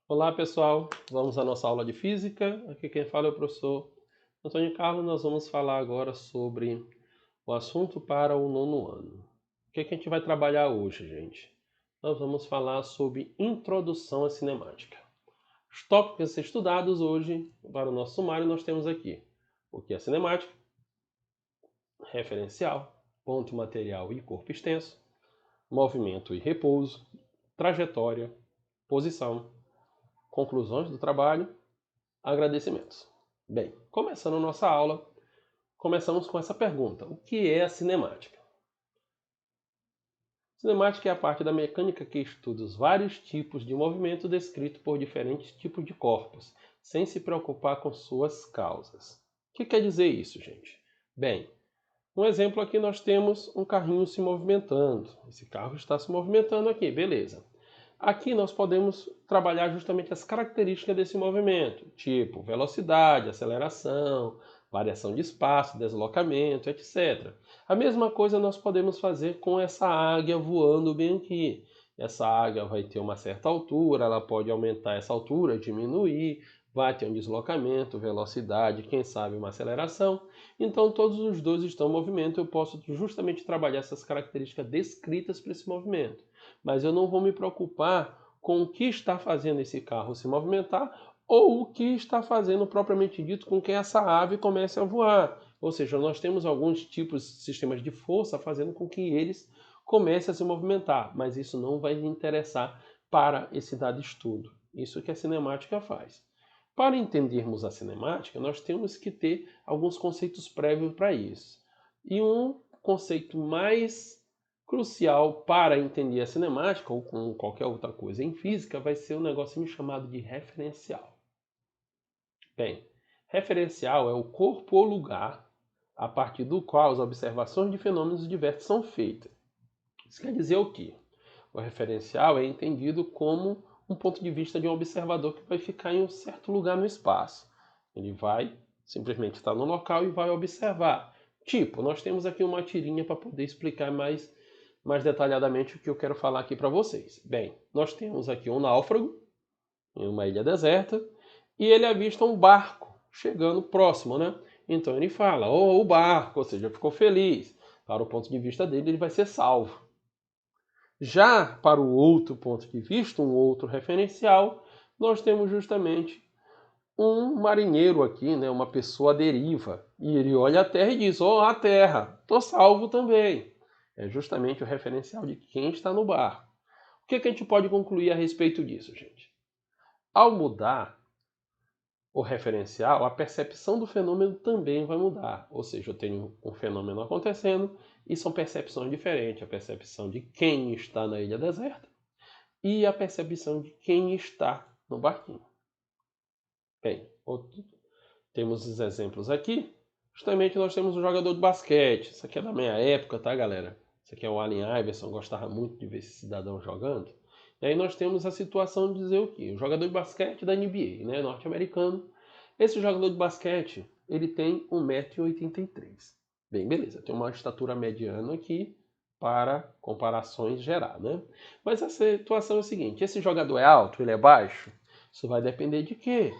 Olá pessoal, vamos à nossa aula de física. Aqui quem fala é o professor Antônio Carlos. Nós vamos falar agora sobre o assunto para o nono ano. O que a gente vai trabalhar hoje, gente? Nós vamos falar sobre introdução à cinemática. Os tópicos a ser estudados hoje para o nosso sumário nós temos aqui o que é cinemática, referencial, ponto material e corpo extenso, movimento e repouso, trajetória, posição, conclusões do trabalho, agradecimentos. Bem, começando nossa aula, começamos com essa pergunta: o que é a cinemática? Cinemática é a parte da mecânica que estuda os vários tipos de movimento descrito por diferentes tipos de corpos, sem se preocupar com suas causas. O que quer dizer isso, gente? Bem, um exemplo aqui nós temos um carrinho se movimentando. Esse carro está se movimentando aqui, beleza. Aqui nós podemos trabalhar justamente as características desse movimento, tipo velocidade, aceleração, variação de espaço, deslocamento, etc. A mesma coisa nós podemos fazer com essa águia voando bem aqui. Essa águia vai ter uma certa altura, ela pode aumentar essa altura, diminuir, vai ter um deslocamento, velocidade, quem sabe uma aceleração. Então todos os dois estão em movimento, eu posso justamente trabalhar essas características descritas para esse movimento. Mas eu não vou me preocupar com o que está fazendo esse carro se movimentar ou o que está fazendo propriamente dito com que essa ave comece a voar. Ou seja, nós temos alguns tipos de sistemas de força fazendo com que eles comecem a se movimentar, mas isso não vai interessar para esse dado estudo. Isso que a cinemática faz. Para entendermos a cinemática, nós temos que ter alguns conceitos prévios para isso. E um conceito mais crucial para entender a cinemática, ou com qualquer outra coisa em física, vai ser um negocinho chamado de referencial. Bem, referencial é o corpo ou lugar a partir do qual as observações de fenômenos diversos são feitas. Isso quer dizer o quê? O referencial é entendido como um ponto de vista de um observador que vai ficar em um certo lugar no espaço. Ele vai simplesmente estar no local e vai observar. Tipo, nós temos aqui uma tirinha para poder explicar mais detalhadamente o que eu quero falar aqui para vocês. Bem, nós temos aqui um náufrago em uma ilha deserta e ele avista um barco chegando próximo, né? Então ele fala, oh, o barco, ou seja, ficou feliz. Para o ponto de vista dele, ele vai ser salvo. Já para o outro ponto de vista, um outro referencial, nós temos justamente um marinheiro aqui, né, uma pessoa à deriva. E ele olha a terra e diz, oh, a terra, estou salvo também. É justamente o referencial de quem está no barco. O que a gente pode concluir a respeito disso, gente? Ao mudar o referencial, a percepção do fenômeno também vai mudar. Ou seja, eu tenho um fenômeno acontecendo e são percepções diferentes. A percepção de quem está na ilha deserta e a percepção de quem está no barquinho. Bem, temos os exemplos aqui. Justamente nós temos um jogador de basquete. Isso aqui é da minha época, tá, galera? Isso aqui é o Allen Iverson. Gostava muito de ver esse cidadão jogando. E aí nós temos a situação de dizer o quê? O jogador de basquete da NBA, né, norte-americano. Esse jogador de basquete, ele tem 1,83 m. Bem, beleza. Tem uma estatura mediana aqui para comparações gerar, né? Mas a situação é a seguinte. Esse jogador é alto? Ele é baixo? Isso vai depender de quê?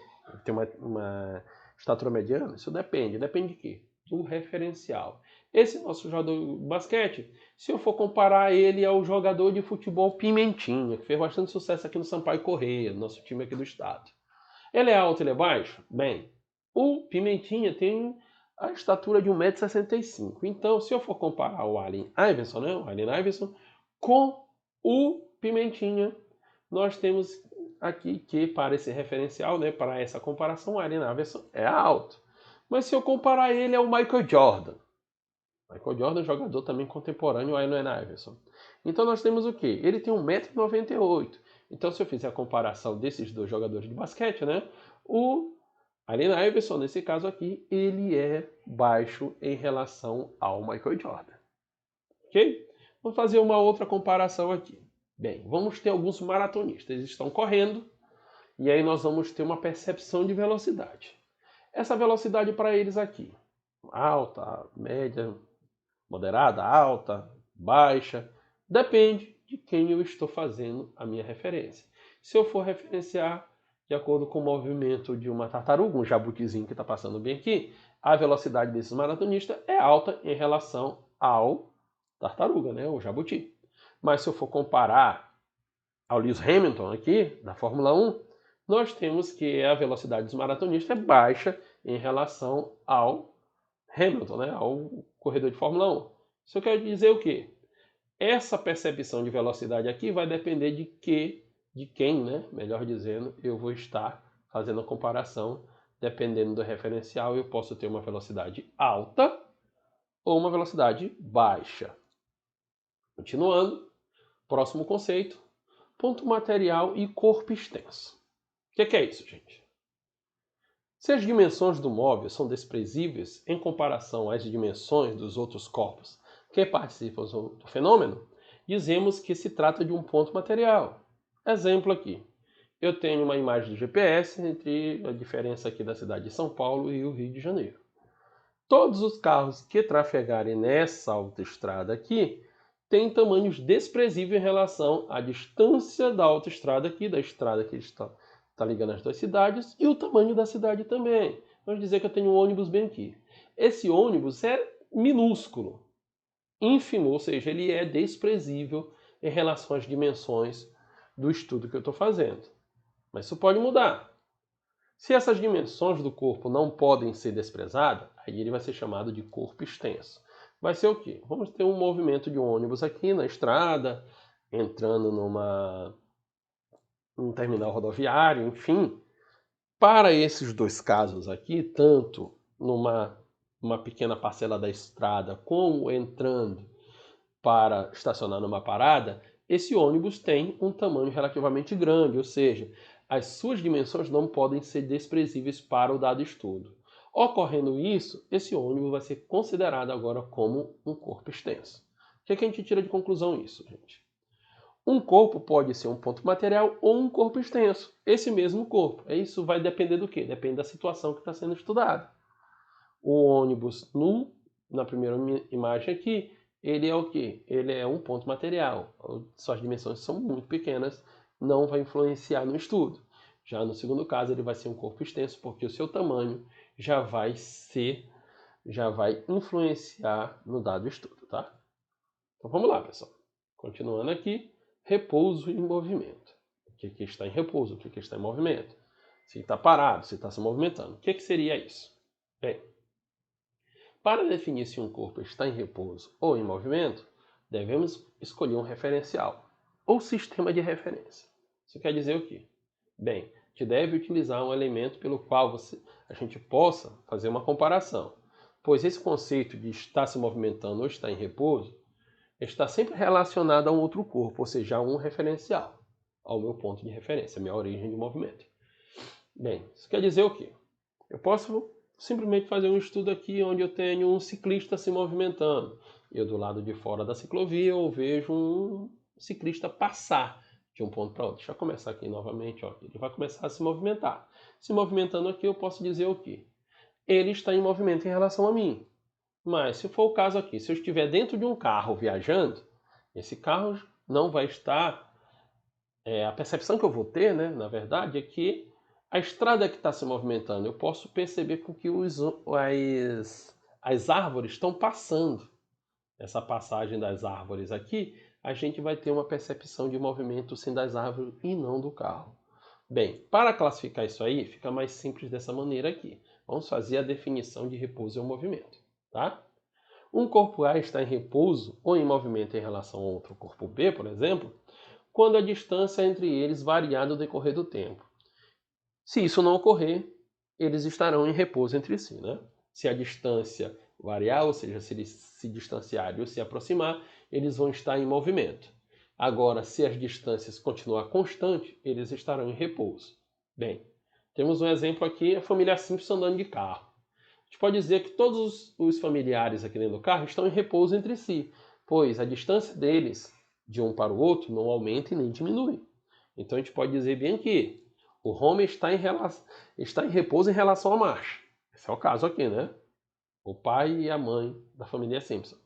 Tem uma estatura mediana? Isso depende. Depende de quê? Do referencial. Esse nosso jogador de basquete, se eu for comparar ele ao jogador de futebol Pimentinha, que fez bastante sucesso aqui no Sampaio Corrêa, nosso time aqui do estado. Ele é alto, ele é baixo? Bem, o Pimentinha tem a estatura de 1,65 m. Então, se eu for comparar o Allen Iverson, né, o Allen Iverson, com o Pimentinha, nós temos aqui que para esse referencial, né, para essa comparação, o Allen Iverson é alto. Mas se eu comparar ele ao Michael Jordan, Michael Jordan é um jogador também contemporâneo ao Allen Iverson. Então nós temos o quê? Ele tem 1,98 m. Então se eu fizer a comparação desses dois jogadores de basquete, né, o Allen Iverson, nesse caso aqui, ele é baixo em relação ao Michael Jordan. Ok? Vamos fazer uma outra comparação aqui. Bem, vamos ter alguns maratonistas. Eles estão correndo e aí nós vamos ter uma percepção de velocidade. Essa velocidade para eles aqui, alta, média, moderada, alta, baixa, depende de quem eu estou fazendo a minha referência. Se eu for referenciar de acordo com o movimento de uma tartaruga, um jabutizinho que está passando bem aqui, a velocidade desses maratonistas é alta em relação ao tartaruga, né, o jabuti. Mas se eu for comparar ao Lewis Hamilton aqui, da Fórmula 1, nós temos que a velocidade dos maratonistas é baixa em relação ao Hamilton, né, ao corredor de Fórmula 1. Isso quer dizer o quê? Essa percepção de velocidade aqui vai depender de quem, né, melhor dizendo, eu vou estar fazendo a comparação. Dependendo do referencial, eu posso ter uma velocidade alta ou uma velocidade baixa. Continuando, próximo conceito, ponto material e corpo extenso. O que é isso, gente? Se as dimensões do móvel são desprezíveis em comparação às dimensões dos outros corpos que participam do fenômeno, dizemos que se trata de um ponto material. Exemplo aqui. Eu tenho uma imagem de GPS entre a diferença aqui da cidade de São Paulo e o Rio de Janeiro. Todos os carros que trafegarem nessa autoestrada aqui têm tamanhos desprezíveis em relação à distância da autoestrada aqui, da estrada que está ligando as duas cidades, e o tamanho da cidade também. Vamos dizer que eu tenho um ônibus bem aqui. Esse ônibus é minúsculo, ínfimo, ou seja, ele é desprezível em relação às dimensões do estudo que eu estou fazendo. Mas isso pode mudar. Se essas dimensões do corpo não podem ser desprezadas, aí ele vai ser chamado de corpo extenso. Vai ser o quê? Vamos ter um movimento de um ônibus aqui na estrada, entrando num terminal rodoviário, enfim. Para esses dois casos aqui, tanto numa pequena parcela da estrada, como entrando para estacionar numa parada, esse ônibus tem um tamanho relativamente grande, ou seja, as suas dimensões não podem ser desprezíveis para o dado estudo. Ocorrendo isso, esse ônibus vai ser considerado agora como um corpo extenso. O que é que a gente tira de conclusão isso, gente? Um corpo pode ser um ponto material ou um corpo extenso. Esse mesmo corpo. Isso vai depender do quê? Depende da situação que está sendo estudada. O ônibus, na primeira imagem aqui, ele é o quê? Ele é um ponto material. Suas dimensões são muito pequenas, não vai influenciar no estudo. Já no segundo caso, ele vai ser um corpo extenso, porque o seu tamanho já vai influenciar no dado estudo, tá? Então vamos lá, pessoal. Continuando aqui, repouso e movimento. O que está em repouso, o que está em movimento? Se está parado, se está se movimentando. O que seria isso? Bem, para definir se um corpo está em repouso ou em movimento, devemos escolher um referencial, ou sistema de referência. Isso quer dizer o quê? Bem, a gente deve utilizar um elemento pelo qual a gente possa fazer uma comparação, pois esse conceito de estar se movimentando ou estar em repouso está sempre relacionado a um outro corpo, ou seja, a um referencial, ao meu ponto de referência, a minha origem de movimento. Bem, isso quer dizer o quê? Eu posso simplesmente fazer um estudo aqui onde eu tenho um ciclista se movimentando. Eu do lado de fora da ciclovia eu vejo um ciclista passar de um ponto para outro. Deixa eu começar aqui novamente. Ó. Ele vai começar a se movimentar. Se movimentando aqui eu posso dizer o quê? Ele está em movimento em relação a mim. Mas se for o caso aqui, se eu estiver dentro de um carro viajando, esse carro não vai estar... a percepção que eu vou ter, né, na verdade, é que a estrada que está se movimentando, eu posso perceber com que as árvores estão passando. Essa passagem das árvores aqui, a gente vai ter uma percepção de movimento sim das árvores e não do carro. Bem, para classificar isso aí, fica mais simples dessa maneira aqui. Vamos fazer a definição de repouso e movimento, tá? Um corpo A está em repouso ou em movimento em relação a outro corpo B, por exemplo, quando a distância entre eles variar no decorrer do tempo. Se isso não ocorrer, eles estarão em repouso entre si, né? Se a distância variar, ou seja, se eles se distanciarem ou se aproximar, eles vão estar em movimento. Agora, se as distâncias continuar constantes, eles estarão em repouso. Bem, temos um exemplo aqui, a família Simpson andando de carro. A gente pode dizer que todos os familiares aqui dentro do carro estão em repouso entre si, pois a distância deles de um para o outro não aumenta e nem diminui. Então a gente pode dizer bem que o Homer está em repouso em relação à Marge. Esse é o caso aqui, né? O pai e a mãe da família Simpson.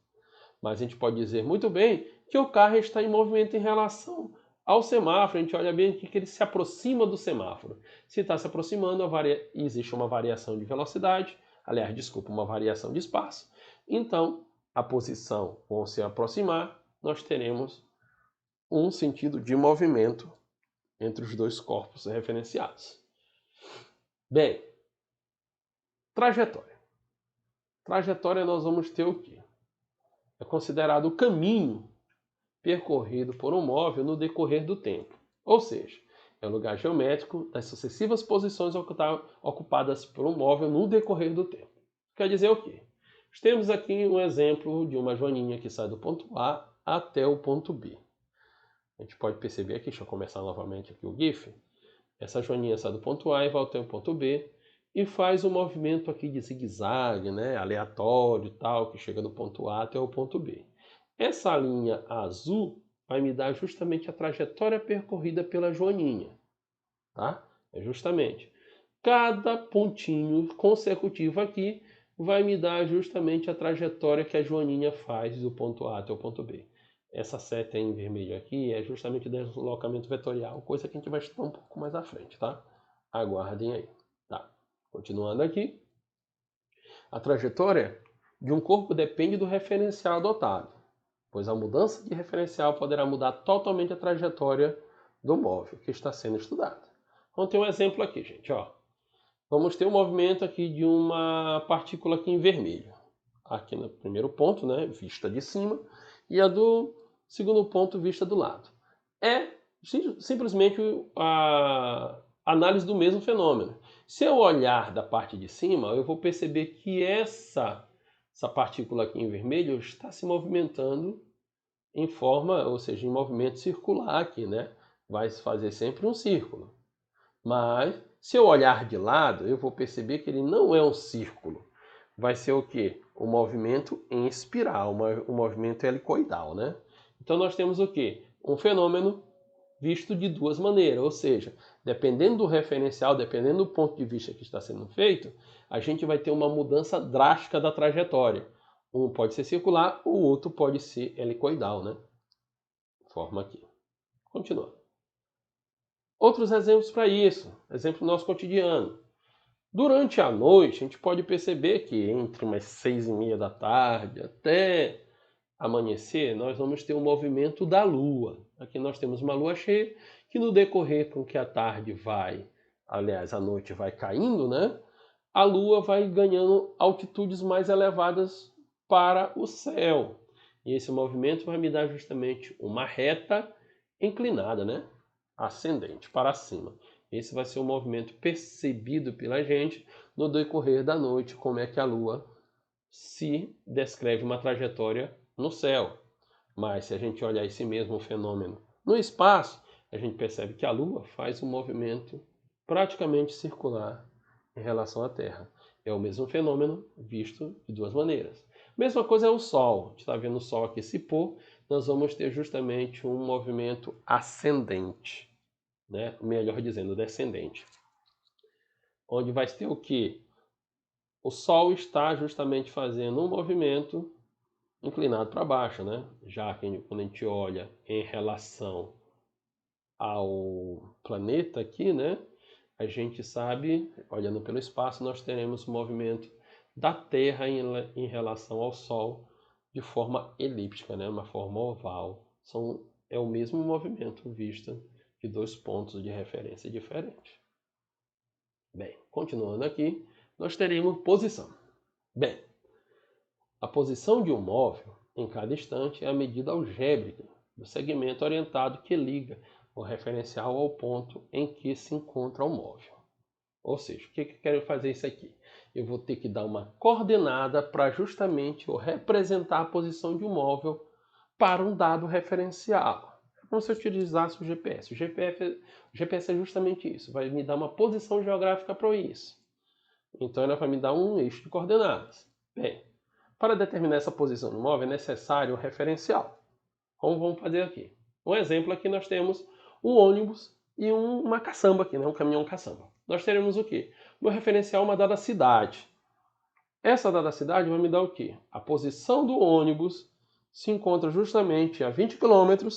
Mas a gente pode dizer muito bem que o carro está em movimento em relação Ao semáforo, a gente olha bem aqui que ele se aproxima do semáforo. Se está se aproximando, existe uma variação de velocidade, aliás, desculpa, uma variação de espaço. Então, a posição, ao se aproximar, nós teremos um sentido de movimento entre os dois corpos referenciados. Bem, trajetória. Trajetória nós vamos ter o quê? É considerado o caminho percorrido por um móvel no decorrer do tempo. Ou seja, é o lugar geométrico das sucessivas posições ocupadas por um móvel no decorrer do tempo. Quer dizer o quê? Temos aqui um exemplo de uma joaninha que sai do ponto A até o ponto B. A gente pode perceber aqui, deixa eu começar novamente aqui o GIF. Essa joaninha sai do ponto A e vai até o ponto B e faz um movimento aqui de zigue-zague, né, aleatório e tal, que chega do ponto A até o ponto B. Essa linha azul vai me dar justamente a trajetória percorrida pela joaninha, tá? É justamente. Cada pontinho consecutivo aqui vai me dar justamente a trajetória que a joaninha faz do ponto A até o ponto B. Essa seta em vermelho aqui é justamente o deslocamento vetorial, coisa que a gente vai estudar um pouco mais à frente, tá? Aguardem aí. Tá. Continuando aqui. A trajetória de um corpo depende do referencial adotado, pois a mudança de referencial poderá mudar totalmente a trajetória do móvel que está sendo estudado. Vamos ter um exemplo aqui, gente. Ó. Vamos ter um movimento aqui de uma partícula aqui em vermelho. Aqui no primeiro ponto, né, vista de cima, e a do segundo ponto, vista do lado. É simplesmente a análise do mesmo fenômeno. Se eu olhar da parte de cima, eu vou perceber que essa partícula aqui em vermelho está se movimentando em forma, ou seja, em movimento circular aqui, né? Vai fazer sempre um círculo. Mas, se eu olhar de lado, eu vou perceber que ele não é um círculo. Vai ser o quê? O movimento em espiral, um movimento helicoidal, né? Então nós temos o quê? Um fenômeno visto de duas maneiras, ou seja, dependendo do referencial, dependendo do ponto de vista que está sendo feito, a gente vai ter uma mudança drástica da trajetória. Um pode ser circular, o outro pode ser helicoidal, né? Forma aqui. Continua. Outros exemplos para isso, exemplo do nosso cotidiano. Durante a noite, a gente pode perceber que entre umas 6h30 da tarde até amanhecer, nós vamos ter um movimento da Lua. Aqui nós temos uma Lua cheia, que no decorrer com que a tarde vai, aliás, a noite vai caindo, né? A Lua vai ganhando altitudes mais elevadas para o céu. E esse movimento vai me dar justamente uma reta inclinada, né? Ascendente para cima. Esse vai ser o movimento percebido pela gente no decorrer da noite, como é que a Lua se descreve uma trajetória no céu. Mas se a gente olhar esse mesmo fenômeno no espaço, a gente percebe que a Lua faz um movimento praticamente circular em relação à Terra. É o mesmo fenômeno visto de duas maneiras. Mesma coisa é o Sol. A gente está vendo o Sol aqui se pôr, nós vamos ter justamente um movimento ascendente, né? Melhor dizendo, descendente. Onde vai ter o quê? O Sol está justamente fazendo um movimento inclinado para baixo, né? Já que quando a gente olha em relação ao planeta aqui, né? A gente sabe, olhando pelo espaço, nós teremos o movimento da Terra em relação ao Sol de forma elíptica, né? Uma forma oval. É o mesmo movimento visto de dois pontos de referência diferentes. Bem, continuando aqui, nós teremos posição. Bem, a posição de um móvel em cada instante é a medida algébrica do segmento orientado que liga o referencial ao ponto em que se encontra o móvel. Ou seja, o que eu quero fazer isso aqui? Eu vou ter que dar uma coordenada para justamente eu representar a posição de um móvel para um dado referencial. É como se eu utilizasse o GPS. O GPS é justamente isso, vai me dar uma posição geográfica para isso. Então ela vai me dar um eixo de coordenadas. Bem, para determinar essa posição do móvel é necessário o referencial. Como vamos fazer aqui? Um exemplo aqui nós temos um ônibus e uma caçamba aqui, né? Um caminhão caçamba. Nós teremos o quê? Meu referencial é uma dada cidade. Essa dada cidade vai me dar o quê? A posição do ônibus se encontra justamente a 20 km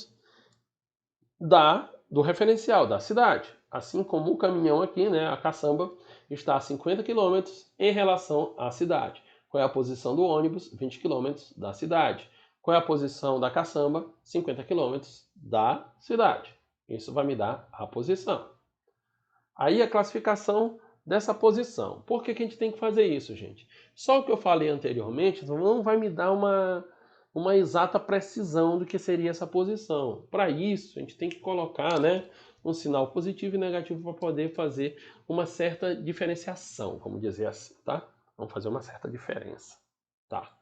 do referencial da cidade. Assim como o caminhão aqui, né, a caçamba, está a 50 km em relação à cidade. Qual é a posição do ônibus? 20 km da cidade. Qual é a posição da caçamba? 50 km da cidade. Isso vai me dar a posição. Aí a classificação dessa posição. Por que que a gente tem que fazer isso, gente? Só o que eu falei anteriormente não vai me dar uma exata precisão do que seria essa posição. Para isso, a gente tem que colocar, né, um sinal positivo e negativo para poder fazer uma certa diferenciação, como dizer assim, tá? Vamos fazer uma certa diferença, tá?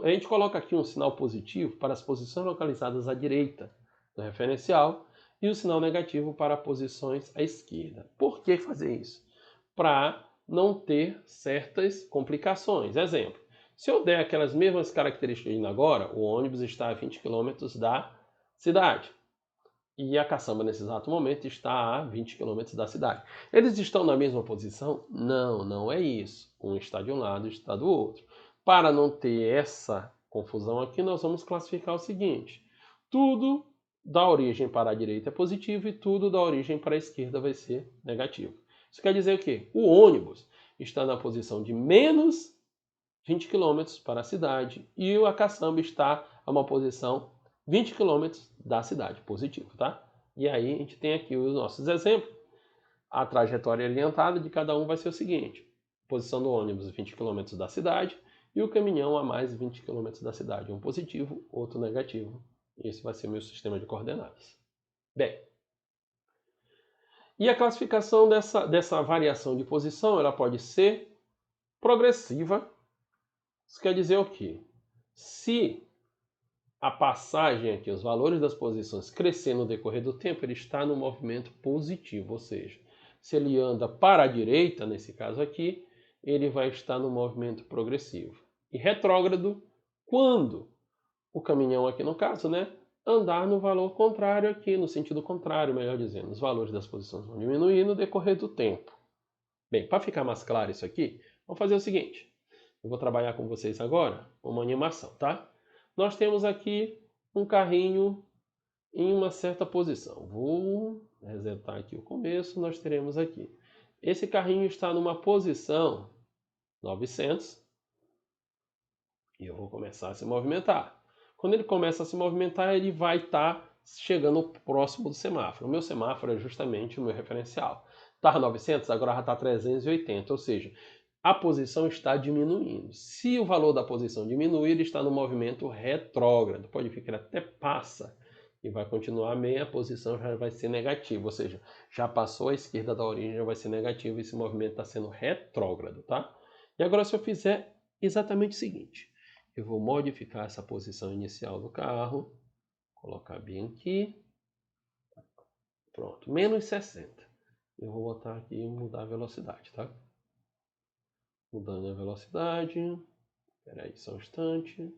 A gente coloca aqui um sinal positivo para as posições localizadas à direita do referencial e o sinal negativo para posições à esquerda. Por que fazer isso? Para não ter certas complicações. Exemplo, se eu der aquelas mesmas características de agora, o ônibus está a 20 km da cidade e a caçamba nesse exato momento está a 20 km da cidade. Eles estão na mesma posição? Não, não é isso. Um está de um lado e está do outro. Para não ter essa confusão aqui, nós vamos classificar o seguinte: tudo da origem para a direita é positivo e tudo da origem para a esquerda vai ser negativo. Isso quer dizer o quê? O ônibus está na posição de menos 20 km para a cidade e a caçamba está a uma posição 20 km da cidade, positivo, tá? E aí a gente tem aqui os nossos exemplos. A trajetória orientada de cada um vai ser o seguinte: posição do ônibus 20 km da cidade e o caminhão a mais 20 km da cidade. Um positivo, outro negativo. Esse vai ser o meu sistema de coordenadas. Bem, e a classificação dessa variação de posição, ela pode ser progressiva. Isso quer dizer o quê? Se a passagem aqui, os valores das posições crescer no decorrer do tempo, ele está no movimento positivo, ou seja, se ele anda para a direita, nesse caso aqui, ele vai estar no movimento progressivo. E retrógrado, quando o caminhão aqui no caso, né, andar no valor contrário aqui, no sentido contrário, melhor dizendo, os valores das posições vão diminuir no decorrer do tempo. Bem, para ficar mais claro isso aqui, vamos fazer o seguinte. Eu vou trabalhar com vocês agora uma animação, tá? Nós temos aqui um carrinho em uma certa posição. Vou resetar aqui o começo, nós teremos aqui. Esse carrinho está numa posição 900 e eu vou começar a se movimentar. Quando ele começa a se movimentar, ele vai estar chegando próximo do semáforo. O meu semáforo é justamente o meu referencial. Estava 900, agora já está 380, ou seja, a posição está diminuindo. Se o valor da posição diminuir, ele está no movimento retrógrado. Pode ver que ele até passa e vai continuar meia, a posição já vai ser negativa, ou seja, já passou a esquerda da origem, já vai ser negativo e esse movimento está sendo retrógrado, tá? E agora se eu fizer exatamente o seguinte, eu vou modificar essa posição inicial do carro, colocar bem aqui, pronto, menos 60. Eu vou botar aqui e mudar a velocidade, tá? Mudando a velocidade, espera aí só um instante,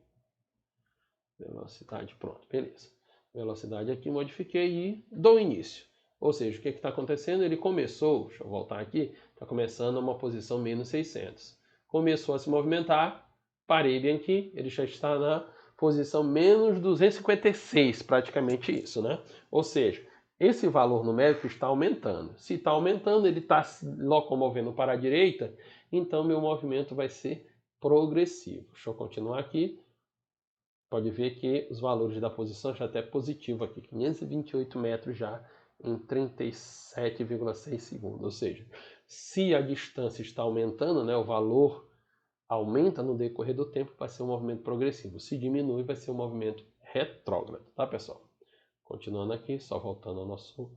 velocidade, pronto, beleza. Velocidade aqui, modifiquei e dou início. Ou seja, o que está acontecendo? Ele começou, deixa eu voltar aqui, está começando a uma posição menos 600. Começou a se movimentar, parei bem aqui, ele já está na posição menos 256, praticamente isso, né? Ou seja, esse valor numérico está aumentando. Se está aumentando, ele está se locomovendo para a direita, então meu movimento vai ser progressivo. Deixa eu continuar aqui. Pode ver que os valores da posição já até positivo aqui, 528 metros já em 37,6 segundos. Ou seja, se a distância está aumentando, né, o valor aumenta no decorrer do tempo, vai ser um movimento progressivo. Se diminui, vai ser um movimento retrógrado, tá, pessoal? Continuando aqui, só voltando ao nosso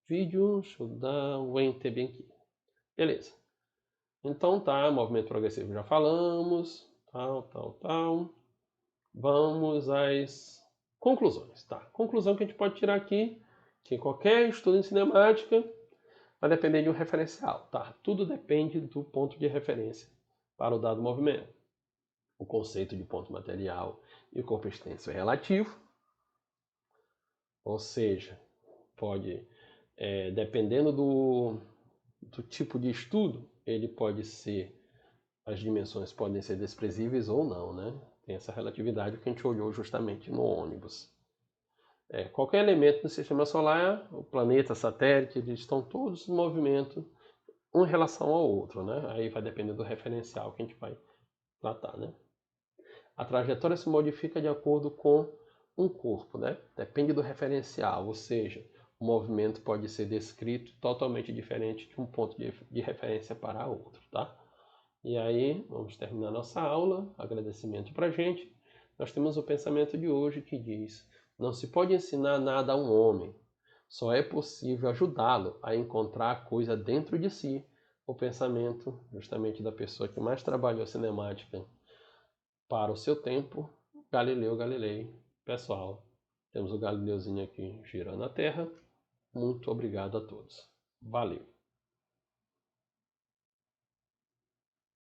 vídeo, deixa eu dar um Enter bem aqui. Beleza. Então tá, movimento progressivo já falamos, tal. Vamos às conclusões, tá? Conclusão que a gente pode tirar aqui, que qualquer estudo em cinemática vai depender de um referencial, tá? Tudo depende do ponto de referência para o dado movimento. O conceito de ponto material e o corpo extenso é relativo, ou seja, pode, dependendo do tipo de estudo, ele pode ser, as dimensões podem ser desprezíveis ou não, né? Tem essa relatividade que a gente olhou justamente no ônibus. Qualquer elemento do sistema solar, o planeta, satélite, eles estão todos em movimento um em relação ao outro, né? Aí vai depender do referencial que a gente vai tratar, né? A trajetória se modifica de acordo com um corpo, né? Depende do referencial, ou seja, o movimento pode ser descrito totalmente diferente de um ponto de referência para outro, tá? E aí, vamos terminar nossa aula. Agradecimento para a gente. Nós temos o pensamento de hoje que diz: não se pode ensinar nada a um homem, só é possível ajudá-lo a encontrar a coisa dentro de si. O pensamento, justamente da pessoa que mais trabalhou cinemática para o seu tempo, Galileu Galilei. Pessoal, temos o Galileuzinho aqui girando a Terra. Muito obrigado a todos. Valeu!